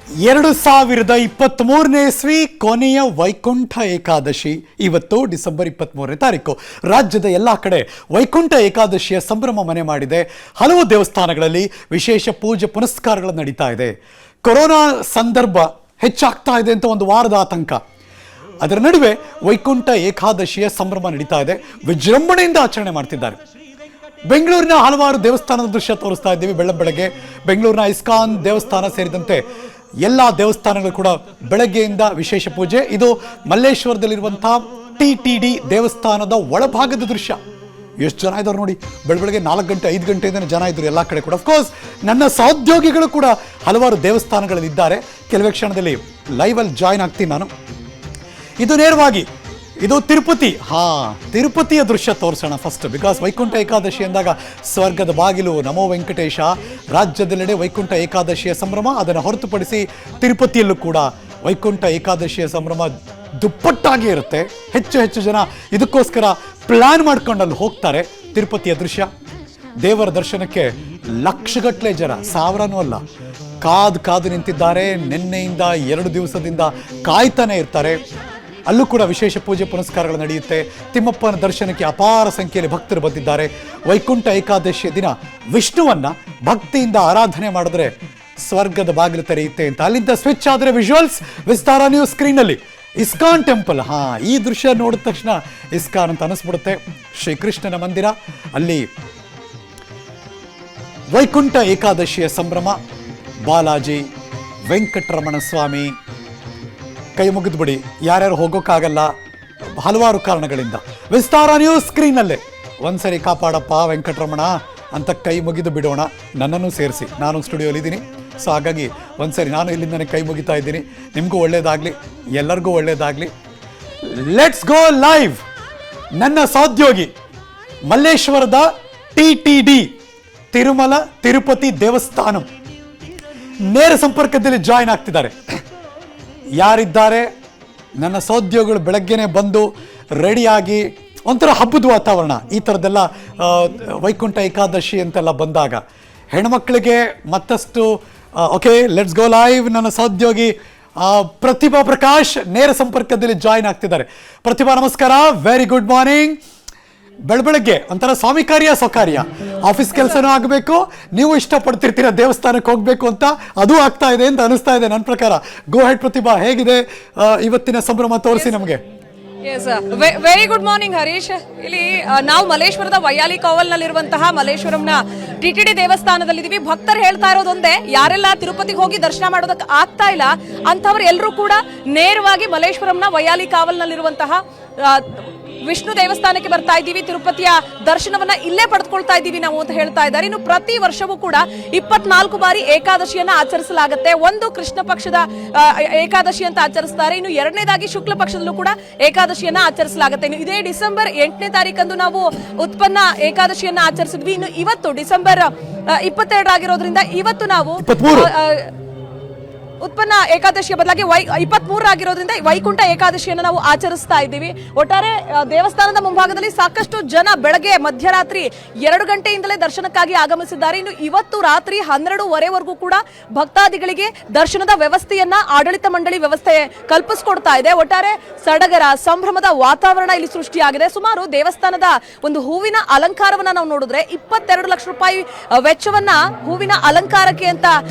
2023ನೇ ಇಸ್ವಿ ಕೊನೆಯ ವೈಕುಂಠ ಏಕಾದಶಿ ಇವತ್ತು ಡಿಸೆಂಬರ್ 23ನೇ ತಾರೀಕು. ರಾಜ್ಯದ ಎಲ್ಲ ಕಡೆ ವೈಕುಂಠ ಏಕಾದಶಿಯ ಸಂಭ್ರಮ ಮನೆ ಮಾಡಿದೆ. ಹಲವು ದೇವಸ್ಥಾನಗಳಲ್ಲಿ ವಿಶೇಷ ಪೂಜೆ ಪುನಸ್ಕಾರಗಳು ನಡೀತಾ ಇದೆ. ಕೊರೋನಾ ಸಂದರ್ಭ ಹೆಚ್ಚಾಗ್ತಾ ಇದೆ ಅಂತ ಒಂದು ವಾರದ ಆತಂಕ. ಅದರ ನಡುವೆ ವೈಕುಂಠ ಏಕಾದಶಿಯ ಸಂಭ್ರಮ ನಡೀತಾ ಇದೆ. ವಿಜೃಂಭಣೆಯಿಂದ ಆಚರಣೆ ಮಾಡ್ತಿದ್ದಾರೆ. ಬೆಂಗಳೂರಿನ ಹಲವಾರು ದೇವಸ್ಥಾನದ ದೃಶ್ಯ ತೋರಿಸ್ತಾ ಇದ್ದೀವಿ. ಬೆಳಗ್ಗೆ ಬೆಂಗಳೂರಿನ ಇಸ್ಕಾನ್ ದೇವಸ್ಥಾನ ಸೇರಿದಂತೆ ಎಲ್ಲ ದೇವಸ್ಥಾನಗಳು ಕೂಡ ಬೆಳಗ್ಗೆಯಿಂದ ವಿಶೇಷ ಪೂಜೆ. ಇದು ಮಲ್ಲೇಶ್ವರದಲ್ಲಿರುವಂತಹ TTD ದೇವಸ್ಥಾನದ ಒಳಭಾಗದ ದೃಶ್ಯ. ಎಷ್ಟು ಜನ ಇದ್ದಾರೆ ನೋಡಿ. ಬೆಳಗ್ಗೆ 4 ಗಂಟೆ 5 ಗಂಟೆಯಿಂದ ಜನ ಇದ್ರು ಎಲ್ಲ ಕಡೆ ಕೂಡ. ಅಫ್ಕೋರ್ಸ್ ನನ್ನ ಸಹೋದ್ಯೋಗಿಗಳು ಕೂಡ ಹಲವಾರು ದೇವಸ್ಥಾನಗಳಲ್ಲಿ ಇದ್ದಾರೆ. ಕೆಲವೇ ಕ್ಷಣದಲ್ಲಿ ಲೈವಲ್ಲಿ ಜಾಯ್ನ್ ಆಗ್ತೀನಿ ನಾನು. ಇದು ನೇರವಾಗಿ ಇದು ತಿರುಪತಿ. ತಿರುಪತಿಯ ದೃಶ್ಯ ತೋರಿಸೋಣ ಫಸ್ಟ್. ಬಿಕಾಸ್ ವೈಕುಂಠ ಏಕಾದಶಿ ಅಂದಾಗ ಸ್ವರ್ಗದ ಬಾಗಿಲು, ನಮೋ ವೆಂಕಟೇಶ. ರಾಜ್ಯದೆಲ್ಲೆಡೆ ವೈಕುಂಠ ಏಕಾದಶಿಯ ಸಂಭ್ರಮ. ಅದನ್ನು ಹೊರತುಪಡಿಸಿ ತಿರುಪತಿಯಲ್ಲೂ ಕೂಡ ವೈಕುಂಠ ಏಕಾದಶಿಯ ಸಂಭ್ರಮ ದುಪ್ಪಟ್ಟಾಗಿ ಇರುತ್ತೆ. ಹೆಚ್ಚು ಜನ ಇದಕ್ಕೋಸ್ಕರ ಪ್ಲಾನ್ ಮಾಡ್ಕೊಂಡಲ್ಲಿ ಹೋಗ್ತಾರೆ. ತಿರುಪತಿಯ ದೃಶ್ಯ, ದೇವರ ದರ್ಶನಕ್ಕೆ ಲಕ್ಷಗಟ್ಟಲೆ ಜನ, ಸಾವಿರನೂ ಅಲ್ಲ, ಕಾದು ನಿಂತಿದ್ದಾರೆ. ನಿನ್ನೆಯಿಂದ 2 ದಿವಸದಿಂದ ಕಾಯ್ತಾನೆ ಇರ್ತಾರೆ. ಅಲ್ಲೂ ಕೂಡ ವಿಶೇಷ ಪೂಜೆ ಪುನಸ್ಕಾರಗಳು ನಡೆಯುತ್ತೆ. ತಿಮ್ಮಪ್ಪನ ದರ್ಶನಕ್ಕೆ ಅಪಾರ ಸಂಖ್ಯೆಯಲ್ಲಿ ಭಕ್ತರು ಬಂದಿದ್ದಾರೆ. ವೈಕುಂಠ ಏಕಾದಶಿಯ ದಿನ ವಿಷ್ಣುವನ್ನ ಭಕ್ತಿಯಿಂದ ಆರಾಧನೆ ಮಾಡಿದ್ರೆ ಸ್ವರ್ಗದ ಬಾಗಿಲು ತೆರೆಯುತ್ತೆ ಅಂತ. ಅಲ್ಲಿಂದ ಸ್ವಿಚ್ ಆದರೆ ವಿಜುವಲ್ಸ್ ವಿಸ್ತಾರ ನ್ಯೂಸ್ ಸ್ಕ್ರೀನಲ್ಲಿ ಇಸ್ಕಾನ್ ಟೆಂಪಲ್. ಈ ದೃಶ್ಯ ನೋಡಿದ ತಕ್ಷಣ ಇಸ್ಕಾನ್ ಅಂತ ಅನಿಸ್ಬಿಡುತ್ತೆ. ಶ್ರೀಕೃಷ್ಣನ ಮಂದಿರ, ಅಲ್ಲಿ ವೈಕುಂಠ ಏಕಾದಶಿಯ ಸಂಭ್ರಮ. ಬಾಲಾಜಿ, ವೆಂಕಟರಮಣ ಸ್ವಾಮಿ, ಕೈ ಮುಗಿದು ಬಿಡಿ. ಯಾರ್ಯಾರು ಹೋಗೋಕ್ಕಾಗಲ್ಲ ಹಲವಾರು ಕಾರಣಗಳಿಂದ. ವಿಸ್ತಾರ ನ್ಯೂಸ್ ಸ್ಕ್ರೀನಲ್ಲೇ ಒಂದ್ಸರಿ ಕಾಪಾಡಪ್ಪ ವೆಂಕಟರಮಣ ಅಂತ ಕೈ ಮುಗಿದು ಬಿಡೋಣ. ನನ್ನನ್ನು ಸೇರಿಸಿ, ನಾನು ಸ್ಟುಡಿಯೋಲಿ ಇದ್ದೀನಿ. ಸೊ ಹಾಗಾಗಿ ಒಂದ್ಸರಿ ನಾನು ಇಲ್ಲಿಂದನೇ ಕೈ ಮುಗಿತಾ ಇದ್ದೀನಿ. ನಿಮಗೂ ಒಳ್ಳೇದಾಗಲಿ, ಎಲ್ಲರಿಗೂ ಒಳ್ಳೇದಾಗಲಿ. Let's go live. ನನ್ನ ಸಹೋದ್ಯೋಗಿ ಮಲ್ಲೇಶ್ವರದ TTD ತಿರುಮಲ ತಿರುಪತಿ ದೇವಸ್ಥಾನ ನೇರ ಸಂಪರ್ಕದಲ್ಲಿ ಜಾಯ್ನ್ ಆಗ್ತಿದ್ದಾರೆ. ಯಾರಿದ್ದಾರೆ? ನನ್ನ ಸಹೋದ್ಯೋಗಿಗಳು ಬೆಳಗ್ಗೆನೆ ಬಂದು ರೆಡಿಯಾಗಿ ಒಂಥರ ಹಬ್ಬದ ವಾತಾವರಣ. ಈ ಥರದ್ದೆಲ್ಲ ವೈಕುಂಠ ಏಕಾದಶಿ ಅಂತೆಲ್ಲ ಬಂದಾಗ ಹೆಣ್ಮಕ್ಳಿಗೆ ಮತ್ತಷ್ಟು ಓಕೆ. Let's go live. ನನ್ನ ಸಹೋದ್ಯೋಗಿ ಪ್ರತಿಭಾ ಪ್ರಕಾಶ್ ನೇರ ಸಂಪರ್ಕದಲ್ಲಿ ಜಾಯ್ನ್ ಆಗ್ತಿದ್ದಾರೆ. ಪ್ರತಿಭಾ ನಮಸ್ಕಾರ, ವೆರಿ ಗುಡ್ ಮಾರ್ನಿಂಗ್. ಬೆಳಗ್ಗೆ ಒಂಥರ ಸ್ವಾಮಿ ಕಾರ್ಯ ಸ್ವಕಾರ್ಯ, ಆಫೀಸ್ ಕೆಲಸನೂ ಆಗಬೇಕು, ನೀವು ಇಷ್ಟಪಡ್ತಿರ್ತೀರ ದೇವಸ್ಥಾನಕ್ಕೆ ಹೋಗ್ಬೇಕು ಅಂತ, ಅದು ಆಗ್ತಾ ಇದೆ ಅಂತ ಅನಿಸ್ತಾ ಇದೆ ನನ್ನ ಪ್ರಕಾರ. ಗೋ ಹೆಡ್ ಪ್ರತಿಭಾ, ಹೇಗಿದೆ ಇವತ್ತಿನ ಸಂಭ್ರಮ? ತೋರಿಸಿ ನಮಗೆ. Very good morning Harish. ಇಲ್ಲಿ ನಾವು ಮಲ್ಲೇಶ್ವರದ ವೈಯಾಲಿ ಕಾವಲ್ನಲ್ಲಿರುವಂತಹ ಮಲ್ಲೇಶ್ವರಂನ TTD ದೇವಸ್ಥಾನದಲ್ಲಿದ್ದೀವಿ. ಭಕ್ತರು ಹೇಳ್ತಾ ಇರೋದೊಂದೇ, ಯಾರೆಲ್ಲ ತಿರುಪತಿಗೆ ಹೋಗಿ ದರ್ಶನ ಮಾಡೋದಕ್ಕೆ ಆಗ್ತಾ ಇಲ್ಲ ಅಂತವ್ರು ಎಲ್ಲರೂ ಕೂಡ ನೇರವಾಗಿ ಮಲ್ಲೇಶ್ವರಂನ ವೈಯಾಲಿ ಕಾವಲ್ನಲ್ಲಿರುವಂತಹ ವಿಷ್ಣು ದೇವಸ್ಥಾನಕ್ಕೆ ಬರ್ತಾ ಇದ್ದೀವಿ. ತಿರುಪತಿಯ ದರ್ಶನವನ್ನ ಇಲ್ಲೇ ಪಡೆದುಕೊಳ್ತಾ ಇದ್ದೀವಿ ನಾವು ಅಂತ ಹೇಳ್ತಾ ಇದ್ದಾರೆ. ಇನ್ನು ಪ್ರತಿ ವರ್ಷವೂ ಕೂಡ 24 ಬಾರಿ ಏಕಾದಶಿಯನ್ನ ಆಚರಿಸಲಾಗುತ್ತೆ. ಒಂದು ಕೃಷ್ಣ ಪಕ್ಷದ ಏಕಾದಶಿ ಅಂತ ಆಚರಿಸ್ತಾರೆ. ಇನ್ನು 2ನೇದಾಗಿ ಶುಕ್ಲ ಪಕ್ಷದಲ್ಲೂ ಕೂಡ ಏಕಾದಶಿಯನ್ನ ಆಚರಿಸಲಾಗುತ್ತೆ. ಇನ್ನು ಇದೇ ಡಿಸೆಂಬರ್ 8ನೇ ತಾರೀಕಂದು ನಾವು ಉತ್ಪನ್ನ ಏಕಾದಶಿಯನ್ನ ಆಚರಿಸಿದ್ವಿ. ಇನ್ನು ಇವತ್ತು ಡಿಸೆಂಬರ್ 22 ಆಗಿರೋದ್ರಿಂದ ಇವತ್ತು ನಾವು ಉತ್ಪನ್ನ ಏಕಾದಶಿಯ ಬದಲಾಗಿ 23 ಆಗಿರೋದ್ರಿಂದ ವೈಕುಂಠ ಏಕಾದಶಿಯನ್ನು ನಾವು ಆಚರಿಸ್ತಾ ಇದ್ದೀವಿ. ಒಟ್ಟಾರೆ ದೇವಸ್ಥಾನದ ಮುಂಭಾಗದಲ್ಲಿ ಸಾಕಷ್ಟು ಜನ ಬೆಳಗ್ಗೆ ಮಧ್ಯರಾತ್ರಿ 2 ಗಂಟೆಯಿಂದಲೇ ದರ್ಶನಕ್ಕಾಗಿ ಆಗಮಿಸಿದ್ದಾರೆ. ಇನ್ನು ಇವತ್ತು ರಾತ್ರಿ 12:30ವರೆಗೂ ಕೂಡ ಭಕ್ತಾದಿಗಳಿಗೆ ದರ್ಶನದ ವ್ಯವಸ್ಥೆಯನ್ನ ಆಡಳಿತ ಮಂಡಳಿ ವ್ಯವಸ್ಥೆ ಕಲ್ಪಿಸಿಕೊಡ್ತಾ ಇದೆ. ಒಟ್ಟಾರೆ ಸಡಗರ ಸಂಭ್ರಮದ ವಾತಾವರಣ ಇಲ್ಲಿ ಸೃಷ್ಟಿಯಾಗಿದೆ. ಸುಮಾರು ದೇವಸ್ಥಾನದ ಒಂದು ಹೂವಿನ ಅಲಂಕಾರವನ್ನ ನಾವು ನೋಡಿದ್ರೆ 22 ಲಕ್ಷ ರೂಪಾಯಿ ವೆಚ್ಚವನ್ನ ಹೂವಿನ ಅಲಂಕಾರಕ್ಕೆ ಅಂತ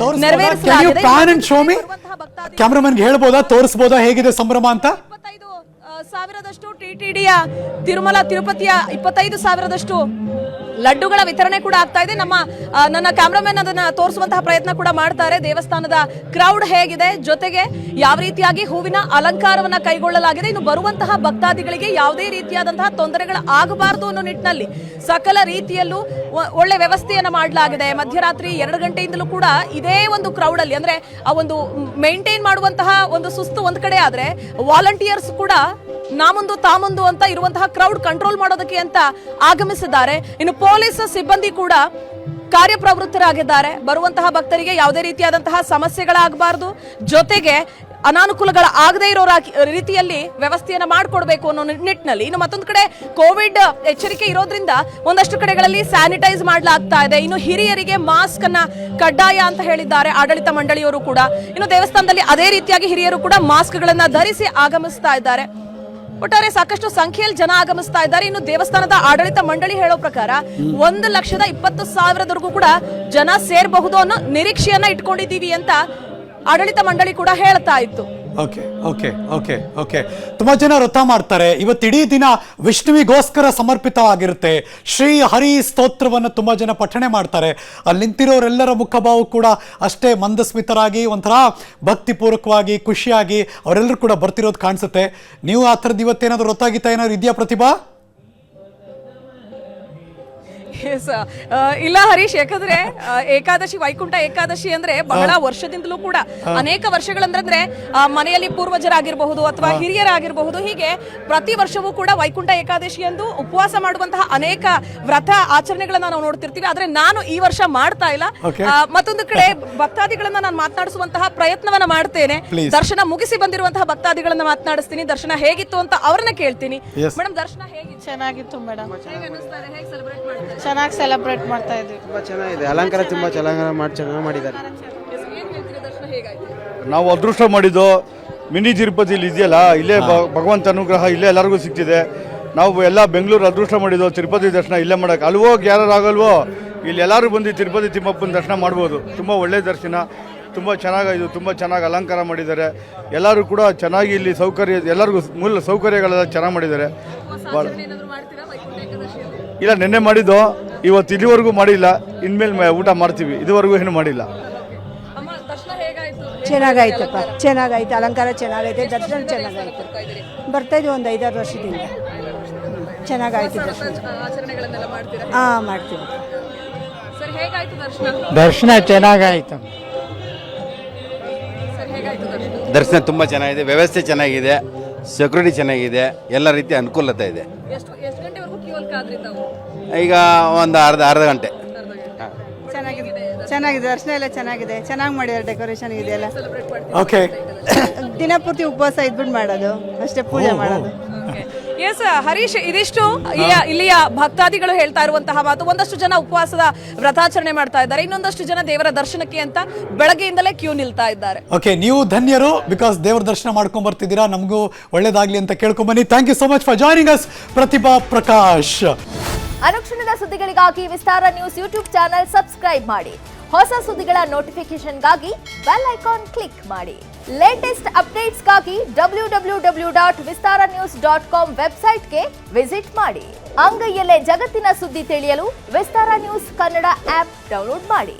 ನೆರವೇರಿಸಲಾಗಿದೆ. ಕ್ಯಾಮರಾಮನ್ಗೆ ಹೇಳ್ಬೋದಾ, ತೋರಿಸಬಹುದಾ ಹೇಗಿದೆ ಸಂಭ್ರಮ ಅಂತ? 25,000ದಷ್ಟು TTDಯ ತಿರುಮಲ ತಿರುಪತಿಯ 25,000ದಷ್ಟು ಲಡ್ಡುಗಳ ವಿತರಣೆ ಕೂಡ ಆಗ್ತಾ ಇದೆ. ನನ್ನ ಕ್ಯಾಮರಾಮನ್ ಅದನ್ನ ತೋರಿಸುವಂತಹ ಪ್ರಯತ್ನ ಕೂಡ ಮಾಡ್ತಾರೆ. ದೇವಸ್ಥಾನದ ಕ್ರೌಡ್ ಹೇಗಿದೆ, ಜೊತೆಗೆ ಯಾವ ರೀತಿಯಾಗಿ ಹೂವಿನ ಅಲಂಕಾರವನ್ನ ಕೈಗೊಳ್ಳಲಾಗಿದೆ. ಇನ್ನು ಬರುವಂತಹ ಭಕ್ತಾದಿಗಳಿಗೆ ಯಾವುದೇ ರೀತಿಯಾದಂತಹ ತೊಂದರೆಗಳು ಆಗಬಾರದು ಅನ್ನೋ ನಿಟ್ಟಿನಲ್ಲಿ ಸಕಲ ರೀತಿಯಲ್ಲೂ ಒಳ್ಳೆ ವ್ಯವಸ್ಥೆಯನ್ನ ಮಾಡಲಾಗಿದೆ. ಮಧ್ಯರಾತ್ರಿ 2 ಗಂಟೆಯಿಂದಲೂ ಕೂಡ ಇದೇ ಒಂದು ಕ್ರೌಡ್ ಅಲ್ಲಿ, ಅಂದ್ರೆ ಆ ಒಂದು ಮೇಂಟೈನ್ ಮಾಡುವಂತಹ ಒಂದು ಸುಸ್ತು ಒಂದ್ ಕಡೆ ಆದ್ರೆ, ವಾಲಂಟಿಯರ್ಸ್ ಕೂಡ ನಾಮುಂದು ತಾಮುಂದು ಅಂತ ಇರುವಂತಹ ಕ್ರೌಡ್ ಕಂಟ್ರೋಲ್ ಮಾಡೋದಕ್ಕೆ ಅಂತ ಆಗಮಿಸಿದ್ದಾರೆ. ಇನ್ನು ಪೊಲೀಸ್ ಸಿಬ್ಬಂದಿ ಕೂಡ ಕಾರ್ಯಪ್ರವೃತ್ತರಾಗಿದ್ದಾರೆ. ಬರುವಂತಹ ಭಕ್ತರಿಗೆ ಯಾವುದೇ ರೀತಿಯಾದಂತಹ ಸಮಸ್ಯೆಗಳಾಗಬಾರದು, ಜೊತೆಗೆ ಅನಾನುಕೂಲಗಳ ಆಗದೇ ಇರೋ ರೀತಿಯಲ್ಲಿ ವ್ಯವಸ್ಥೆಯನ್ನ ಮಾಡಿಕೊಡ್ಬೇಕು ಅನ್ನೋ ನಿಟ್ಟಿನಲ್ಲಿ. ಇನ್ನು ಮತ್ತೊಂದು ಕಡೆ ಕೋವಿಡ್ ಎಚ್ಚರಿಕೆ ಇರೋದ್ರಿಂದ ಒಂದಷ್ಟು ಕಡೆಗಳಲ್ಲಿ ಸ್ಯಾನಿಟೈಸ್ ಮಾಡಲಾಗ್ತಾ ಇದೆ. ಇನ್ನು ಹಿರಿಯರಿಗೆ ಮಾಸ್ಕ್ ಅನ್ನ ಕಡ್ಡಾಯ ಅಂತ ಹೇಳಿದ್ದಾರೆ ಆಡಳಿತ ಮಂಡಳಿಯವರು ಕೂಡ. ಇನ್ನು ದೇವಸ್ಥಾನದಲ್ಲಿ ಅದೇ ರೀತಿಯಾಗಿ ಹಿರಿಯರು ಕೂಡ ಮಾಸ್ಕ್ ಗಳನ್ನ ಧರಿಸಿ ಆಗಮಿಸ್ತಾ ಇದ್ದಾರೆ. ಒಟ್ಟಾರೆ ಸಾಕಷ್ಟು ಸಂಖ್ಯೆಯಲ್ಲಿ ಜನ ಆಗಮಿಸ್ತಾ ಇದ್ದಾರೆ. ಇನ್ನು ದೇವಸ್ಥಾನದ ಆಡಳಿತ ಮಂಡಳಿ ಹೇಳೋ ಪ್ರಕಾರ 1,20,000 ಕೂಡ ಜನ ಸೇರಬಹುದು ಅನ್ನೋ ನಿರೀಕ್ಷೆಯನ್ನ ಇಟ್ಕೊಂಡಿದ್ದೀವಿ ಅಂತ ಆಡಳಿತ ಮಂಡಳಿ ಕೂಡ ಹೇಳ್ತಾ ಇತ್ತು. ಓಕೆ ಓಕೆ ಓಕೆ ಓಕೆ ತುಂಬಾ ಜನ ವ್ರತ ಮಾಡ್ತಾರೆ. ಇವತ್ತು ಇಡೀ ದಿನ ವಿಷ್ಣುವಿಗೋಸ್ಕರ ಸಮರ್ಪಿತವಾಗಿರುತ್ತೆ. ಶ್ರೀ ಹರಿ ಸ್ತೋತ್ರವನ್ನು ತುಂಬಾ ಜನ ಪಠಣೆ ಮಾಡ್ತಾರೆ. ಅಲ್ಲಿ ನಿಂತಿರೋರೆಲ್ಲರ ಮುಖಭಾವ ಕೂಡ ಅಷ್ಟೇ ಮಂದಸ್ಮಿತರಾಗಿ ಒಂಥರ ಭಕ್ತಿಪೂರ್ವಕವಾಗಿ ಖುಷಿಯಾಗಿ ಅವರೆಲ್ಲರೂ ಕೂಡ ಬರ್ತಿರೋದು ಕಾಣಿಸುತ್ತೆ. ನೀವು ಆ ಥರದ್ದು ಇವತ್ತೇನಾದ್ರು ವ್ರತ ಗೀತ ಏನಾದ್ರು ಇದೆಯಾ ಪ್ರತಿಭಾ? ಇಲ್ಲ ಹರೀಶ್, ಯಾಕಂದ್ರೆ ಏಕಾದಶಿ ವೈಕುಂಠ ಏಕಾದಶಿ ಅಂದ್ರೆ ಬಹಳ ವರ್ಷದಿಂದಲೂ ಕೂಡ ಅನೇಕ ವರ್ಷಗಳಂದ್ರೆ ಮನೆಯಲ್ಲಿ ಪೂರ್ವಜರಾಗಿರಬಹುದು ಅಥವಾ ಹಿರಿಯರಾಗಿರಬಹುದು, ಹೀಗೆ ಪ್ರತಿ ವರ್ಷವೂ ಕೂಡ ವೈಕುಂಠ ಏಕಾದಶಿ ಎಂದು ಉಪವಾಸ ಮಾಡುವಂತಹ ಅನೇಕ ವ್ರತ ಆಚರಣೆಗಳನ್ನ ನಾವು ನೋಡ್ತಿರ್ತೀವಿ. ಆದ್ರೆ ನಾನು ಈ ವರ್ಷ ಮಾಡ್ತಾ ಇಲ್ಲ. ಮತ್ತೊಂದು ಕಡೆ ಭಕ್ತಾದಿಗಳನ್ನ ನಾನು ಮಾತನಾಡಿಸುವಂತಹ ಪ್ರಯತ್ನವನ್ನ ಮಾಡ್ತೇನೆ. ದರ್ಶನ ಮುಗಿಸಿ ಬಂದಿರುವಂತಹ ಭಕ್ತಾದಿಗಳನ್ನ ಮಾತನಾಡಿಸ್ತೀನಿ. ದರ್ಶನ ಹೇಗಿತ್ತು ಅಂತ ಅವ್ರನ್ನ ಕೇಳ್ತೀನಿ. ಮೇಡಮ್, ದರ್ಶನ ಹೇಗಿತ್ತು? ಚೆನ್ನಾಗಿತ್ತು ಮೇಡಮ್. ಹೇಗೆ ಅನಿಸ್ತಾ ಇದೆ? ಹೇಗೆ ಸೆಲೆಬ್ರೇಟ್ ಮಾಡ್ತಾರೆ? ಚೆನ್ನಾಗಿ ಸೆಲೆಬ್ರೇಟ್ ಮಾಡ್ತಾ ಇದ್ವಿ. ತುಂಬಾ ಚೆನ್ನಾಗಿದೆ, ಅಲಂಕಾರ ತುಂಬಾ ಚೆನ್ನಾಗಿ ಮಾಡಿದ್ದಾರೆ. ನಾವು ಅದೃಷ್ಟ ಮಾಡಿದ್ದು ಮಿನಿ ತಿರುಪತಿಲಿ ಇದೆಯಲ್ಲ, ಇಲ್ಲೇ ಭಗವಂತ ಅನುಗ್ರಹ ಇಲ್ಲೇ ಎಲ್ಲರಿಗೂ ಸಿಗ್ತಿದೆ. ನಾವು ಎಲ್ಲ ಬೆಂಗಳೂರು ಅದೃಷ್ಟ ಮಾಡಿದ್ದು ತಿರುಪತಿ ದರ್ಶನ ಇಲ್ಲೇ ಮಾಡೋಕೆ. ಅಲ್ವೋಗಿ ಯಾರು ಆಗಲ್ವೋ, ಇಲ್ಲಿ ಎಲ್ಲರೂ ಬಂದು ತಿರುಪತಿ ತಿಮ್ಮಪ್ಪನ ದರ್ಶನ ಮಾಡ್ಬೋದು. ತುಂಬ ಒಳ್ಳೆ ದರ್ಶನ, ತುಂಬ ಚೆನ್ನಾಗಾಯಿತು. ತುಂಬ ಚೆನ್ನಾಗಿ ಅಲಂಕಾರ ಮಾಡಿದ್ದಾರೆ. ಎಲ್ಲರೂ ಕೂಡ ಚೆನ್ನಾಗಿ ಇಲ್ಲಿ ಸೌಕರ್ಯ, ಎಲ್ಲರಿಗೂ ಮೂಲ ಸೌಕರ್ಯಗಳೆಲ್ಲ ಚೆನ್ನಾಗಿ ಮಾಡಿದ್ದಾರೆ. ಭಾಳ ಇಲ್ಲ, ನಿನ್ನೆ ಮಾಡಿದ್ದು, ಇವತ್ತು ಇಲ್ಲಿವರೆಗೂ ಮಾಡಿಲ್ಲ. ಇನ್ಮೇಲೆ ಊಟ ಮಾಡ್ತೀವಿ, ಇದುವರೆಗೂ ಏನು ಮಾಡಿಲ್ಲ. ಚೆನ್ನಾಗಾಯ್ತಪ್ಪ, ಚೆನ್ನಾಗಾಯ್ತು. ಅಲಂಕಾರ ಚೆನ್ನಾಗೈತೆ, ದರ್ಶನ ಚೆನ್ನಾಗಾಯ್ತು. ಬರ್ತಾ ಇದ್ವಿ ಒಂದು 5-6 ವರ್ಷದಿಂದ. ಚೆನ್ನಾಗಾಯ್ತು ದರ್ಶನ. ಹಾಂ, ಮಾಡ್ತೀವಿ. ದರ್ಶನ ಚೆನ್ನಾಗಾಯ್ತು. ದರ್ಶನ ತುಂಬ ಚೆನ್ನಾಗಿದೆ, ವ್ಯವಸ್ಥೆ ಚೆನ್ನಾಗಿದೆ, ಸೆಕ್ಯೂರಿಟಿ ಚೆನ್ನಾಗಿದೆ, ಎಲ್ಲ ರೀತಿಯ ಅನುಕೂಲತೆ ಇದೆ. ಈಗ ಒಂದು ಅರ್ಧ ಗಂಟೆ. ಚೆನ್ನಾಗಿದೆ, ದರ್ಶನ ಎಲ್ಲ ಚೆನ್ನಾಗಿದೆ. ಚೆನ್ನಾಗಿ ಮಾಡಿದ್ದಾರೆ, ಡೆಕೋರೇಷನ್ ಇದೆಲ್ಲ. ಓಕೆ, ದಿನಪೂರ್ತಿ ಉಪವಾಸ ಇದ್ಬಿಟ್ಟು ಮಾಡೋದು ಅಷ್ಟೇ, ಪೂಜೆ ಮಾಡೋದು. ಎಸ್ ಹರೀಶ್, ಇದಿಷ್ಟು ಇಲ್ಲಿಯ ಭಕ್ತಾದಿಗಳು ಹೇಳ್ತಾ ಇರುವಂತಹ ಮಾತು. ಒಂದಷ್ಟು ಜನ ಉಪವಾಸದ ವ್ರತಾಚರಣೆ ಮಾಡ್ತಾ ಇದ್ದಾರೆ, ಇನ್ನೊಂದಷ್ಟು ಜನ ದೇವರ ದರ್ಶನಕ್ಕೆ ಅಂತ ಬೆಳಗ್ಗೆಯಿಂದಲೇ ಕ್ಯೂ ನಿಲ್ತಾ ಇದ್ದಾರೆ. ಓಕೆ, ನೀವು ಧನ್ಯರು, ಬಿಕಾಸ್ ದೇವರ ದರ್ಶನ ಮಾಡ್ಕೊಂಡ್ ಬರ್ತಿದ್ದೀರಾ. ನಮಗೂ ಒಳ್ಳೇದಾಗ್ಲಿ ಅಂತ ಕೇಳ್ಕೊಂಬನ್ನಿ. Thank you so much for joining us Pratibha Prakash. ಅನುಕ್ಷಣದ ಸುದ್ದಿಗಳಿಗಾಗಿ Vistara news YouTube channel subscribe ಮಾಡಿ. ಹೊಸ ಸುದ್ದಿಗಳ ನೋಟಿಫಿಕೇಶನ್ಗಾಗಿ ಬೆಲ್ ಐಕಾನ್ ಕ್ಲಿಕ್ ಮಾಡಿ. ಲೇಟೆಸ್ಟ್ ಅಪ್ಡೇಟ್ಸ್ಗಾಗಿ www.vistaranews.com ವೆಬ್ಸೈಟ್ಗೆ ವಿಸಿಟ್ ಮಾಡಿ. ಅಂಗೈಯಲ್ಲೇ ಜಗತ್ತಿನ ಸುದ್ದಿ ತಿಳಿಯಲು Vistara news Kannada app download ಮಾಡಿ.